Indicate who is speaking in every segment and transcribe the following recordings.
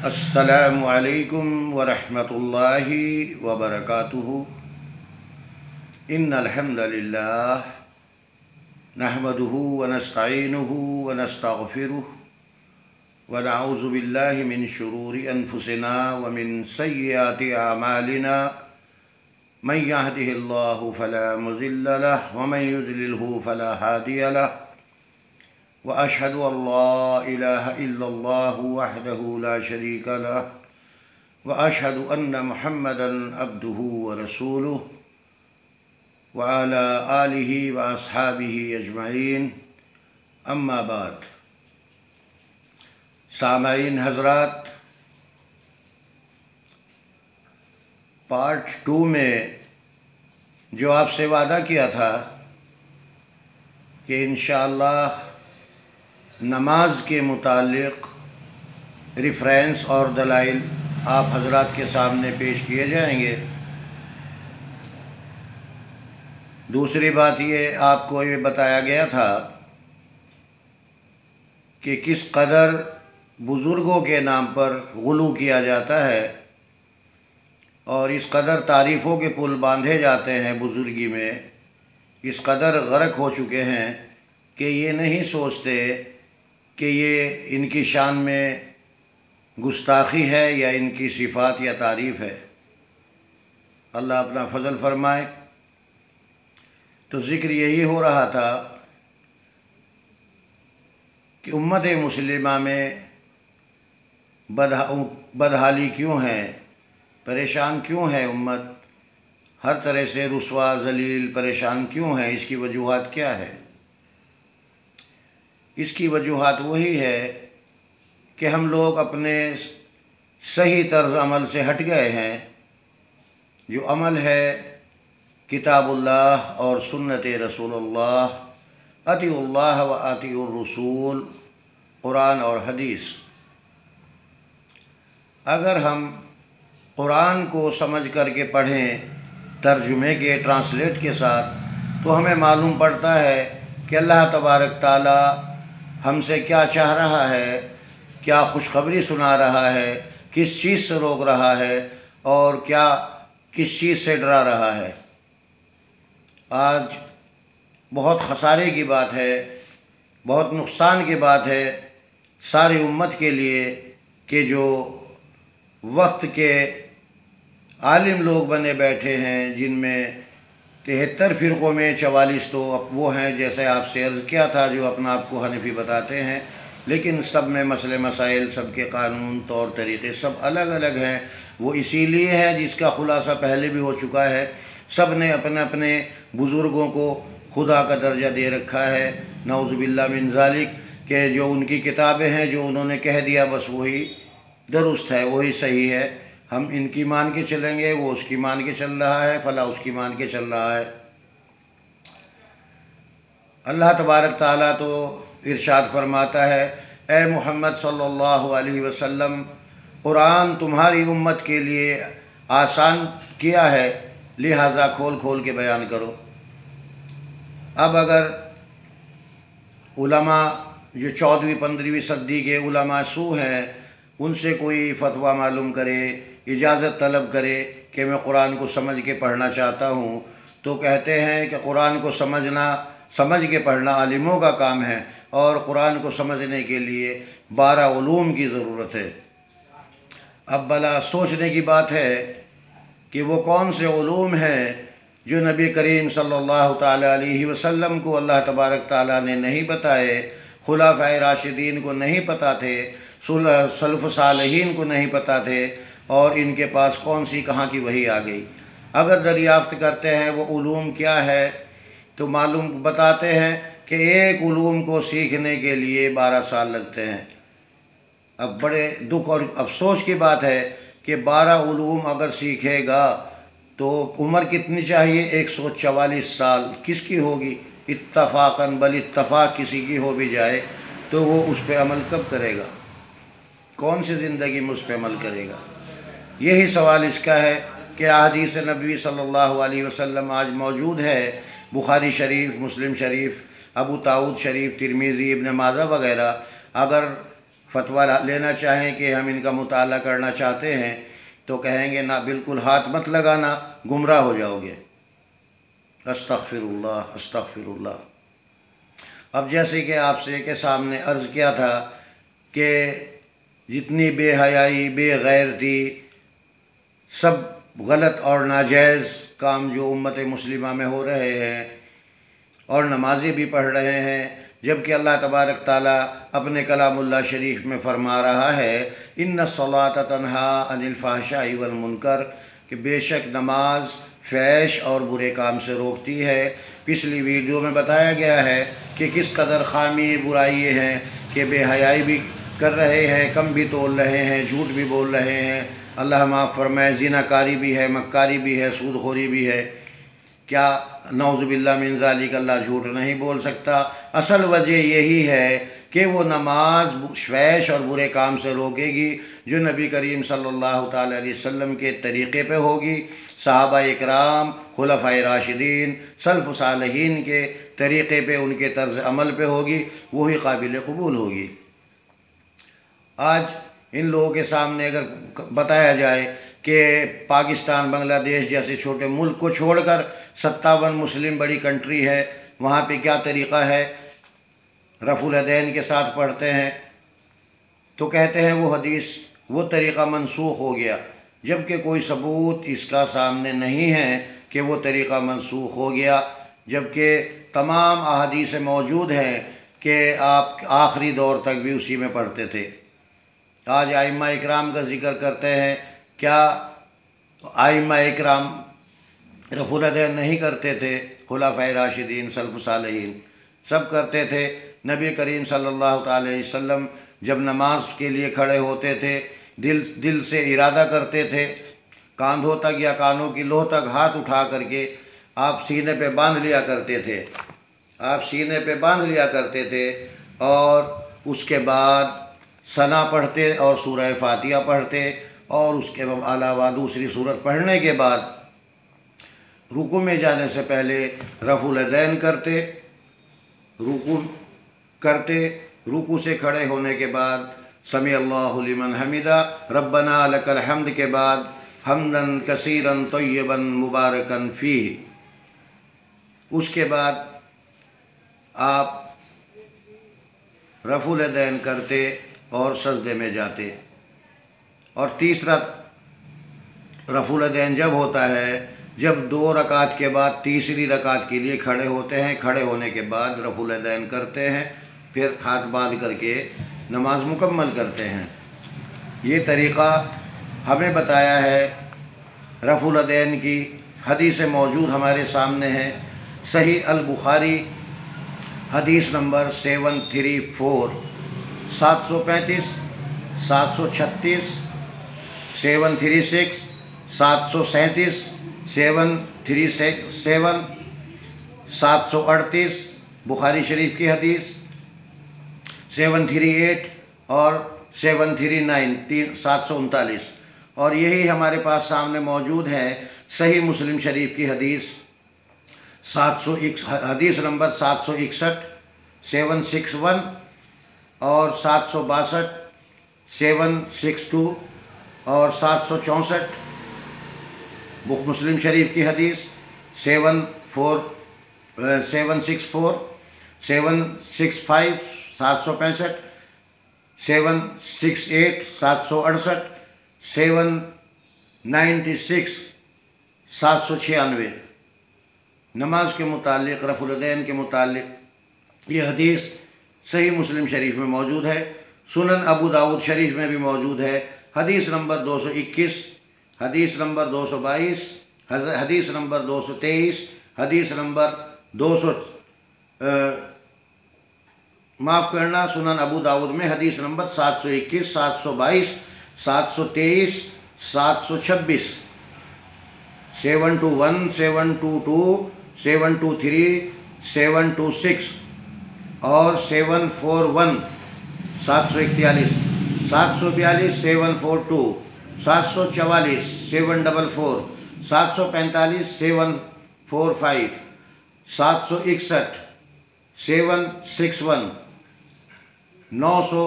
Speaker 1: السلام علیکم ورحمۃ اللہ وبرکاتہ۔ ان الحمد للہ نحمده ونستعینه ونستغفره ونعوذ باللہ من شرور انفسنا ومن سیئات اعمالنا من يهده الله فلا مضل له ومن يضلل فلا هادي له وأشهد أن لا إله إلا الله وحده لا شريك له وأشهد أن محمدًا عبده ورسوله وعلى آله وأصحابه أجمعين أما بعد۔ سامعین حضرات، پارٹ 2 میں جو آپ سے وعدہ کیا تھا کہ انشاءاللہ نماز کے متعلق ریفرنس اور دلائل آپ حضرات کے سامنے پیش کیے جائیں گے۔ دوسری بات یہ آپ کو یہ بتایا گیا تھا کہ کس قدر بزرگوں کے نام پر غلو کیا جاتا ہے اور اس قدر تعریفوں کے پل باندھے جاتے ہیں بزرگی میں، اس قدر غرق ہو چکے ہیں کہ یہ نہیں سوچتے کہ یہ ان کی شان میں گستاخی ہے یا ان کی صفات یا تعریف ہے۔ اللہ اپنا فضل فرمائے۔ تو ذکر یہی ہو رہا تھا کہ امت مسلمہ میں بدحالی کیوں ہے، پریشان کیوں ہے امت، ہر طرح سے رسوا ذلیل پریشان کیوں ہے، اس کی وجوہات کیا ہے؟ اس کی وجوہات وہی ہے کہ ہم لوگ اپنے صحیح طرز عمل سے ہٹ گئے ہیں، جو عمل ہے کتاب اللہ اور سنت رسول اللہ، اطیعوا اللہ و اطیعوا الرسول، قرآن اور حدیث۔ اگر ہم قرآن کو سمجھ کر کے پڑھیں ترجمے کے ٹرانسلیٹ کے ساتھ تو ہمیں معلوم پڑتا ہے کہ اللہ تبارک تعالی ہم سے کیا چاہ رہا ہے، کیا خوشخبری سنا رہا ہے، کس چیز سے روک رہا ہے اور کس چیز سے ڈرا رہا ہے۔ آج بہت خسارے کی بات ہے، بہت نقصان کی بات ہے ساری امت کے لیے کہ جو وقت کے عالم لوگ بنے بیٹھے ہیں، جن میں 73 فرقوں میں 44 تو وہ ہیں جیسے آپ سے عرض کیا تھا جو اپنا آپ کو حنفی بتاتے ہیں، لیکن سب میں مسئلے مسائل، سب کے قانون طور طریقے سب الگ الگ ہیں۔ وہ اسی لیے ہے جس کا خلاصہ پہلے بھی ہو چکا ہے، سب نے اپنے اپنے بزرگوں کو خدا کا درجہ دے رکھا ہے، نعوذ باللہ من ذالک، کہ جو ان کی کتابیں ہیں جو انہوں نے کہہ دیا بس وہی درست ہے، وہی صحیح ہے، ہم ان کی مان کے چلیں گے، وہ اس کی مان کے چل رہا ہے، فلاں اس کی مان کے چل رہا ہے۔ اللہ تبارک تعالیٰ تو ارشاد فرماتا ہے، اے محمد صلی اللہ علیہ وسلم، قرآن تمہاری امت کے لیے آسان کیا ہے، لہٰذا کھول کھول کے بیان کرو۔ اب اگر علماء جو 14ویں 15ویں صدی کے علماء سو ہیں، ان سے کوئی فتویٰ معلوم کرے، اجازت طلب کرے کہ میں قرآن کو سمجھ کے پڑھنا چاہتا ہوں، تو کہتے ہیں کہ قرآن کو سمجھ کے پڑھنا عالموں کا کام ہے اور قرآن کو سمجھنے کے لیے 12 علوم کی ضرورت ہے۔ اب بلا سوچنے کی بات ہے کہ وہ کون سے علوم ہیں جو نبی کریم صلی اللہ تعالیٰ علیہ وسلم کو اللہ تبارک تعالیٰ نے نہیں بتائے، خلفائے راشدین کو نہیں پتہ تھے، سلف صالحین کو نہیں پتہ تھے، اور ان کے پاس کون سی کہاں کی وحی آ گئی۔ اگر دریافت کرتے ہیں وہ علوم کیا ہے تو معلوم بتاتے ہیں کہ ایک علوم کو سیکھنے کے لیے 12 سال لگتے ہیں۔ اب بڑے دکھ اور افسوس کی بات ہے کہ 12 علوم اگر سیکھے گا تو عمر کتنی چاہیے؟ 144 سال۔ کس کی ہوگی؟ اتفاقاً بل اتفاق کسی کی ہو بھی جائے تو وہ اس پہ عمل کب کرے گا؟ کون سی زندگی میں اس پہ عمل کرے گا؟ یہی سوال اس کا ہے کہ احادیث نبوی صلی اللہ علیہ وسلم آج موجود ہے، بخاری شریف، مسلم شریف، ابو داؤد شریف، ترمذی، ابن ماجہ وغیرہ۔ اگر فتویٰ لینا چاہیں کہ ہم ان کا مطالعہ کرنا چاہتے ہیں تو کہیں گے نہ، بالکل ہاتھ مت لگانا، گمراہ ہو جاؤ گے۔ استغفر اللہ، استغفر اللہ۔ اب جیسے کہ آپ سے کے سامنے عرض کیا تھا کہ جتنی بے حیائی، بے غیرتی، سب غلط اور ناجائز کام جو امت مسلمہ میں ہو رہے ہیں، اور نمازیں بھی پڑھ رہے ہیں، جبکہ اللہ تبارک تعالیٰ اپنے کلام اللہ شریف میں فرما رہا ہے ان الصلاۃ تنہیٰ عن الفحشاء والمنکر، کہ بے شک نماز فحش اور برے کام سے روکتی ہے۔ پچھلی ویڈیو میں بتایا گیا ہے کہ کس قدر خامی برائی ہیں کہ بے حیائی بھی کر رہے ہیں، کم بھی تول رہے ہیں، جھوٹ بھی بول رہے ہیں، اللہ معاف فرمائے، زنا کاری بھی ہے، مکاری بھی ہے، سود خوری بھی ہے۔ کیا نعوذ باللہ من ذالک، اللہ جھوٹ نہیں بول سکتا۔ اصل وجہ یہی ہے کہ وہ نماز فحش اور برے کام سے روکے گی جو نبی کریم صلی اللہ تعالی علیہ وسلم کے طریقے پہ ہوگی، صحابہ اکرام، خلفائے راشدین، سلف صالحین کے طریقے پہ، ان کے طرز عمل پہ ہوگی، وہی قابل قبول ہوگی۔ آج ان لوگوں کے سامنے اگر بتایا جائے کہ پاکستان، بنگلہ دیش جیسے چھوٹے ملک کو چھوڑ کر 57 مسلم بڑی کنٹری ہے، وہاں پہ کیا طریقہ ہے، رفع الیدین کے ساتھ پڑھتے ہیں، تو کہتے ہیں وہ حدیث، وہ طریقہ منسوخ ہو گیا، جبکہ کوئی ثبوت اس کا سامنے نہیں ہے کہ وہ طریقہ منسوخ ہو گیا، جبکہ تمام احادیث موجود ہیں کہ آپ آخری دور تک بھی اسی میں پڑھتے تھے۔ آج ائمہ اکرام کا ذکر کرتے ہیں، کیا ائمہ اکرام رفع الیدین نہیں کرتے تھے؟ خلفائے راشدین، سلف صالحین سب کرتے تھے۔ نبی کریم صلی اللہ تعالی علیہ وسلم جب نماز کے لیے کھڑے ہوتے تھے، دل سے ارادہ کرتے تھے، کاندھوں تک یا کانوں کی لوہ تک ہاتھ اٹھا کر کے آپ سینے پہ باندھ لیا کرتے تھے، آپ سینے پہ باندھ لیا کرتے تھے، اور اس کے بعد ثنا پڑھتے اور سورہ فاتحہ پڑھتے، اور اس کے علاوہ دوسری سورت پڑھنے کے بعد رکوع میں جانے سے پہلے رفع الیدین کرتے، رکوع سے کھڑے ہونے کے بعد سمیع اللہ لمن حمدہ، ربنا لک الحمد کے بعد حمدن کثیرا طیبا مبارکا فیہ، اس کے بعد آپ رفع الیدین کرتے اور سجدے میں جاتے۔ اور تیسرا رفع الیدین جب ہوتا ہے جب 2 رکعت کے بعد تیسری رکعت کے لیے کھڑے ہوتے ہیں، کھڑے ہونے کے بعد رفع الیدین کرتے ہیں، پھر ہاتھ باندھ کر کے نماز مکمل کرتے ہیں۔ یہ طریقہ ہمیں بتایا ہے رفع الیدین کی، حدیث موجود ہمارے سامنے ہے۔ صحیح البخاری حدیث نمبر 734، 735، 736، 736، 737، 737، 738 بخاری شریف کی حدیث، 738 اور 739، 739، اور یہی ہمارے پاس سامنے موجود ہے صحیح مسلم شریف کی حدیث، حدیث نمبر 761، 761 اور 762، 762 اور 764 مسلم شریف کی حدیث، 764، 765، 765، 768، 768، 796، 796۔ نماز کے متعلق، رفع الیدین کے متعلق یہ حدیث صحیح مسلم شریف میں موجود ہے، سنن ابو داؤد شریف میں بھی موجود ہے، حدیث نمبر 221، حدیث نمبر 222، حدیث نمبر 223، حدیث نمبر 200، معاف کرنا، سنن ابو داؤد میں حدیث نمبر 721، 722، 723، 726، 721، 722، 723، 726 اور 741، 741، 742، 742، 744، 744، 745، 745، 761، 761، 900،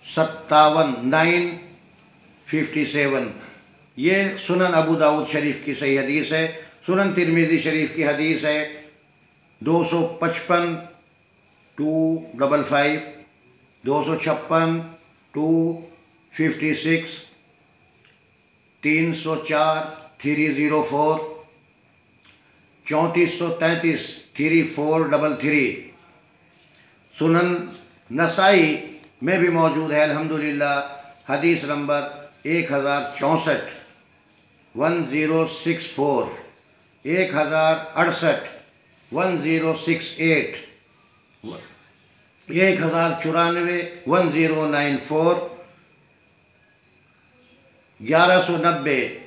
Speaker 1: 957 یہ سنن ابو داؤد شریف کی صحیح حدیث ہے. سنن ترمذی شریف کی حدیث ہے 255 255 256 256 304 304 3433 3433. سنن نسائی میں بھی موجود ہے الحمدللہ. حدیث نمبر 1064 1064 1068 1068 1094 1094 1190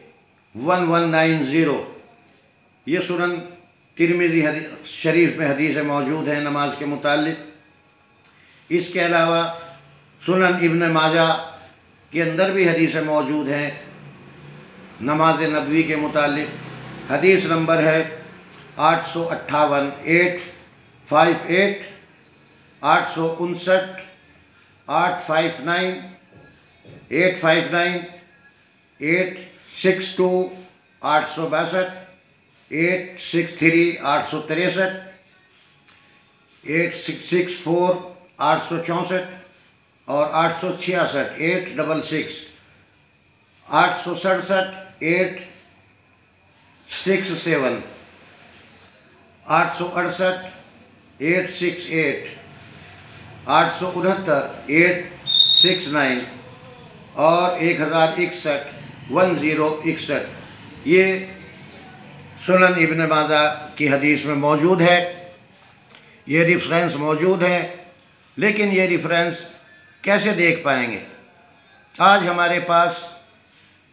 Speaker 1: 1190. یہ سنن ترمذی شریف میں حدیثیں موجود ہیں نماز کے متعلق. اس کے علاوہ سنن ابن ماجہ کے اندر بھی حدیثیں موجود ہیں نماز نبوی کے متعلق. حدیث نمبر ہے 858 858 859 859 859 862 862 863 863 8664 864 اور 866 866 867 867 868 868 869 869 اور 1061 1061. یہ سنن ابن ماجہ کی حدیث میں موجود ہے. یہ ریفرنس موجود ہے، لیکن یہ ریفرنس کیسے دیکھ پائیں گے؟ آج ہمارے پاس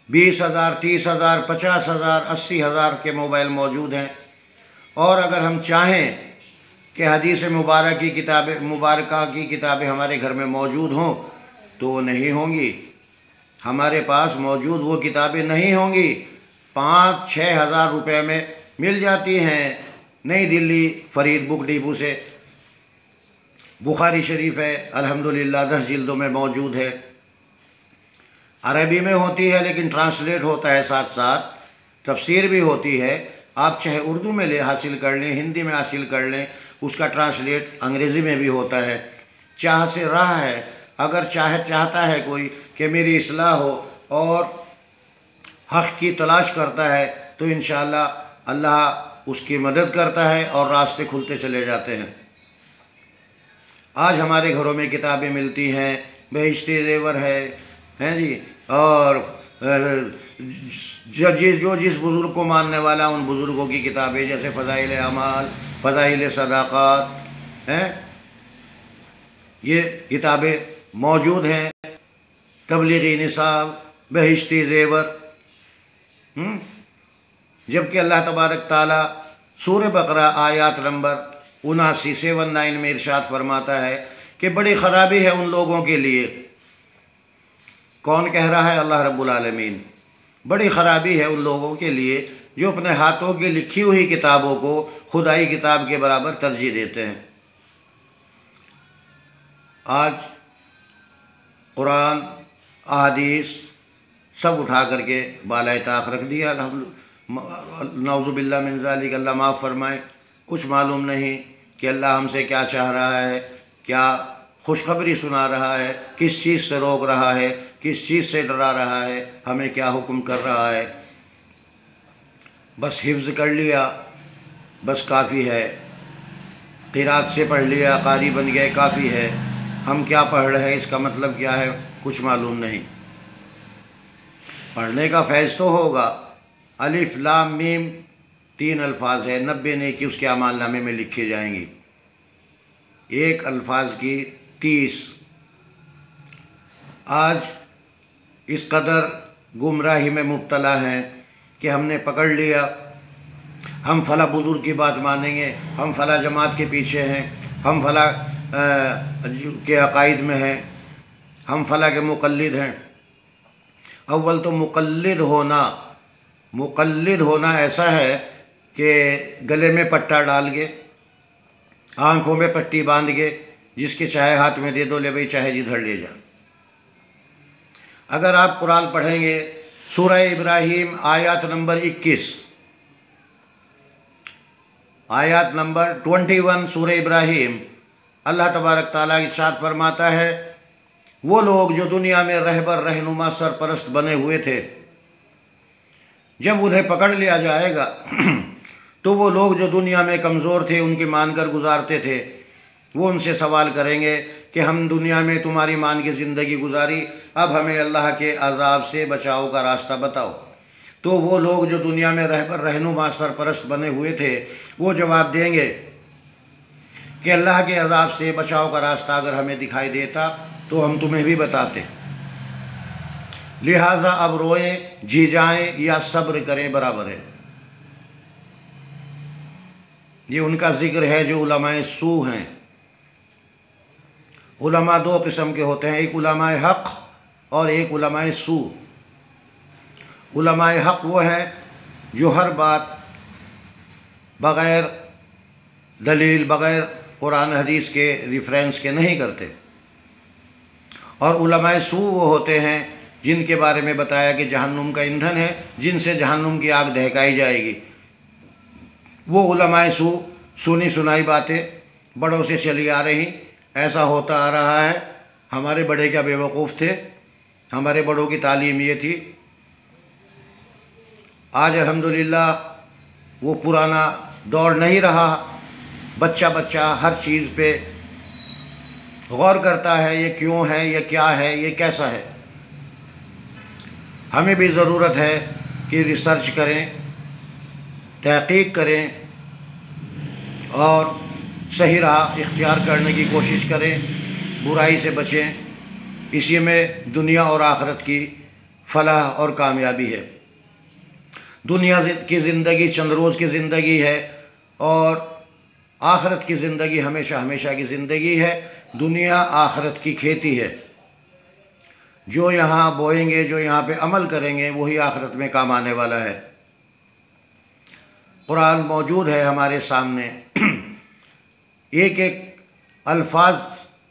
Speaker 1: 20,000 30,000 50,000 80,000 کے موبائل موجود ہیں، اور اگر ہم چاہیں کہ حدیث مبارکہ کی کتابیں ہمارے گھر میں موجود ہوں تو وہ نہیں ہوں گی. ہمارے پاس موجود وہ کتابیں نہیں ہوں گی. 5-6 ہزار روپے میں مل جاتی ہیں. نئی دلی فرید بک ڈیپو سے بخاری شریف ہے الحمدللہ 10 جلدوں میں موجود ہے. عربی میں ہوتی ہے لیکن ٹرانسلیٹ ہوتا ہے، ساتھ ساتھ تفسیر بھی ہوتی ہے. آپ چاہے اردو میں حاصل کر لیں، ہندی میں حاصل کر لیں، اس کا ٹرانسلیٹ انگریزی میں بھی ہوتا ہے. چاہ سے راہ ہے. اگر چاہتا ہے کوئی کہ میری اصلاح ہو اور حق کی تلاش کرتا ہے تو انشاءاللہ اللہ اس کی مدد کرتا ہے اور راستے کھلتے چلے جاتے ہیں. آج ہمارے گھروں میں کتابیں ملتی ہیں. بہشتی زیور ہے جی، اور جو جس بزرگ کو ماننے والا ان بزرگوں کی کتابیں جیسے فضائل اعمال، فضائل صداقات ہیں، یہ کتابیں موجود ہیں. تبلیغی نصاب، بہشتی زیور. جبکہ اللہ تبارک تعالیٰ سورہ بقرہ آیات نمبر 79 میں ارشاد فرماتا ہے کہ بڑی خرابی ہے ان لوگوں کے لیے. کون کہہ رہا ہے؟ اللہ رب العالمین. بڑی خرابی ہے ان لوگوں کے لیے جو اپنے ہاتھوں کی لکھی ہوئی کتابوں کو خدائی کتاب کے برابر ترجیح دیتے ہیں. آج قرآن احادیث سب اٹھا کر کے بالائے طاق رکھ دیا. نعوذ باللہ من ذالک، اللہ معاف فرمائے. کچھ معلوم نہیں کہ اللہ ہم سے کیا چاہ رہا ہے، کیا خوشخبری سنا رہا ہے، کس چیز سے روک رہا ہے، کس چیز سے ڈرا رہا ہے، ہمیں کیا حکم کر رہا ہے. بس حفظ کر لیا بس کافی ہے. قرات سے پڑھ لیا، قاری بن گئے، کافی ہے. ہم کیا پڑھ رہے ہیں، اس کا مطلب کیا ہے، کچھ معلوم نہیں. پڑھنے کا فیض تو ہوگا. الف لام میم 3 الفاظ ہے، 90 نیکی اس کے اعمال نامے میں لکھی جائیں گی. ایک الفاظ کی 30. آج اس قدر گمراہی میں مبتلا ہیں کہ ہم نے پکڑ لیا ہم فلاں بزرگ کی بات مانیں گے، ہم فلاں جماعت کے پیچھے ہیں، ہم فلاں کے عقائد میں ہیں، ہم فلاں کے مقلد ہیں. اول تو مقلد ہونا ایسا ہے کہ گلے میں پٹا ڈال کے، آنکھوں میں پٹی باندھ کے، جس کے چاہے ہاتھ میں دے دو، لے بھائی چاہے جدھر لے جا. اگر آپ قرآن پڑھیں گے سورہ ابراہیم آیات نمبر 21، آیات نمبر 21 سورہ ابراہیم، اللہ تبارک تعالیٰ ارشاد فرماتا ہے وہ لوگ جو دنیا میں رہبر رہنما سرپرست بنے ہوئے تھے، جب انہیں پکڑ لیا جائے گا تو وہ لوگ جو دنیا میں کمزور تھے، ان کی مان کر گزارتے تھے، وہ ان سے سوال کریں گے کہ ہم دنیا میں تمہاری مان کی زندگی گزاری، اب ہمیں اللہ کے عذاب سے بچاؤ کا راستہ بتاؤ۔ تو وہ لوگ جو دنیا میں رہبر رہنما سرپرست بنے ہوئے تھے، وہ جواب دیں گے کہ اللہ کے عذاب سے بچاؤ کا راستہ اگر ہمیں دکھائی دیتا تو ہم تمہیں بھی بتاتے، لہٰذا اب روئیں، جی جائیں یا صبر کریں برابر ہے۔ یہ ان کا ذکر ہے جو علماء سو ہیں۔ علماء دو قسم کے ہوتے ہیں، ایک علماء حق اور ایک علماء سو۔ علماء حق وہ ہیں جو ہر بات بغیر دلیل، بغیر قرآن حدیث کے ریفرنس کے نہیں کرتے، اور علماء سو وہ ہوتے ہیں جن کے بارے میں بتایا کہ جہنم کا ایندھن ہے، جن سے جہنم کی آگ دہکائی جائے گی۔ وہ علماء سو سنی سنائی باتیں بڑوں سے چلی آ رہی، ایسا ہوتا آ رہا ہے، ہمارے بڑے کیا بے وقوف تھے، ہمارے بڑوں کی تعلیم یہ تھی۔ آج الحمدللہ وہ پرانا دور نہیں رہا، بچہ بچہ ہر چیز پہ غور کرتا ہے، یہ کیوں ہے، یہ کیا ہے، یہ کیسا ہے۔ ہمیں بھی ضرورت ہے کہ ریسرچ کریں، تحقیق کریں اور صحیح راہ اختیار کرنے کی کوشش کریں، برائی سے بچیں، اسی میں دنیا اور آخرت کی فلاح اور کامیابی ہے۔ دنیا کی زندگی چند روز کی زندگی ہے اور آخرت کی زندگی ہمیشہ ہمیشہ کی زندگی ہے۔ دنیا آخرت کی کھیتی ہے، جو یہاں بوئیں گے، جو یہاں پہ عمل کریں گے، وہی آخرت میں کام آنے والا ہے۔ قرآن موجود ہے ہمارے سامنے، ایک ایک الفاظ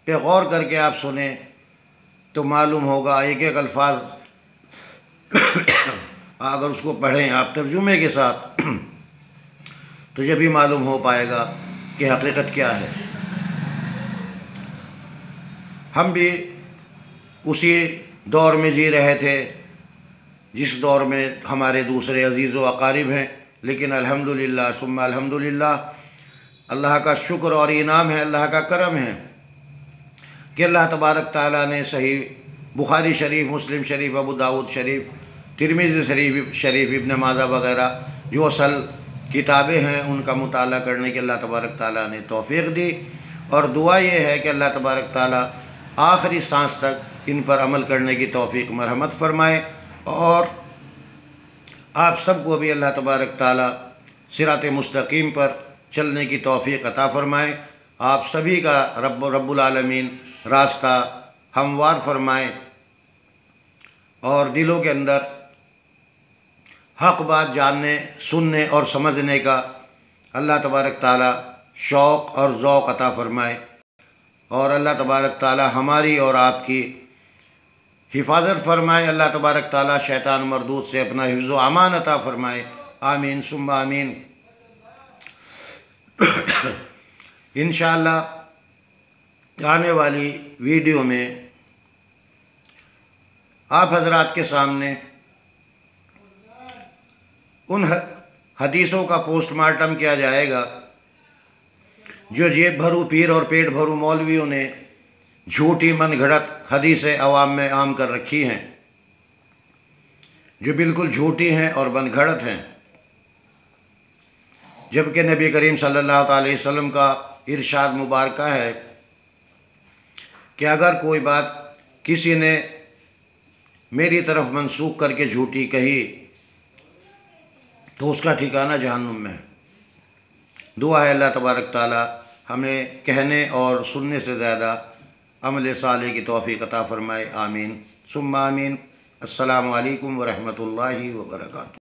Speaker 1: پہ غور کر کے آپ سنیں تو معلوم ہوگا، ایک ایک الفاظ اگر اس کو پڑھیں آپ ترجمے کے ساتھ تو یہ بھی معلوم ہو پائے گا کہ حقیقت کیا ہے۔ ہم بھی اسی دور میں جی رہے تھے جس دور میں ہمارے دوسرے عزیز و اقارب ہیں، لیکن الحمدللہ ثم الحمدللہ اللہ کا شکر اور انعام ہے، اللہ کا کرم ہے کہ اللہ تبارک تعالیٰ نے صحیح بخاری شریف، مسلم شریف، ابو داؤد شریف، ترمذی شریف، ابن ماجہ وغیرہ جو اصل کتابیں ہیں ان کا مطالعہ کرنے کی اللہ تبارک تعالیٰ نے توفیق دی، اور دعا یہ ہے کہ اللہ تبارک تعالیٰ آخری سانس تک ان پر عمل کرنے کی توفیق مرحمت فرمائے، اور آپ سب کو بھی اللہ تبارک تعالیٰ صراط مستقیم پر چلنے کی توفیق عطا فرمائے، آپ سبھی کا رب العالمین راستہ ہموار فرمائے، اور دلوں کے اندر حق بات جاننے، سننے اور سمجھنے کا اللہ تبارک تعالیٰ شوق اور ذوق عطا فرمائے، اور اللہ تبارک تعالیٰ ہماری اور آپ کی حفاظت فرمائے، اللہ تبارک تعالیٰ شیطان مردود سے اپنا حفظ و امان عطا فرمائے، آمین ثم آمین۔ انشاءاللہ آنے والی ویڈیو میں آپ حضرات کے سامنے ان حدیثوں کا پوسٹ مارٹم کیا جائے گا جو جیب بھرو پیر اور پیٹ بھرو مولویوں نے جھوٹی من گھڑت حدیثیں عوام میں عام کر رکھی ہیں، جو بالکل جھوٹی ہیں اور من گھڑت ہیں، جبکہ نبی کریم صلی اللہ علیہ وسلم کا ارشاد مبارکہ ہے کہ اگر کوئی بات کسی نے میری طرف منسوخ کر کے جھوٹی کہی تو اس کا ٹھکانہ جہنم میں ہے۔ دعا ہے اللہ تبارک تعالیٰ ہمیں کہنے اور سننے سے زیادہ عمل صالح کی توفیق عطا فرمائے، آمین ثم آمین۔ السلام علیکم ورحمۃ اللہ وبرکاتہ۔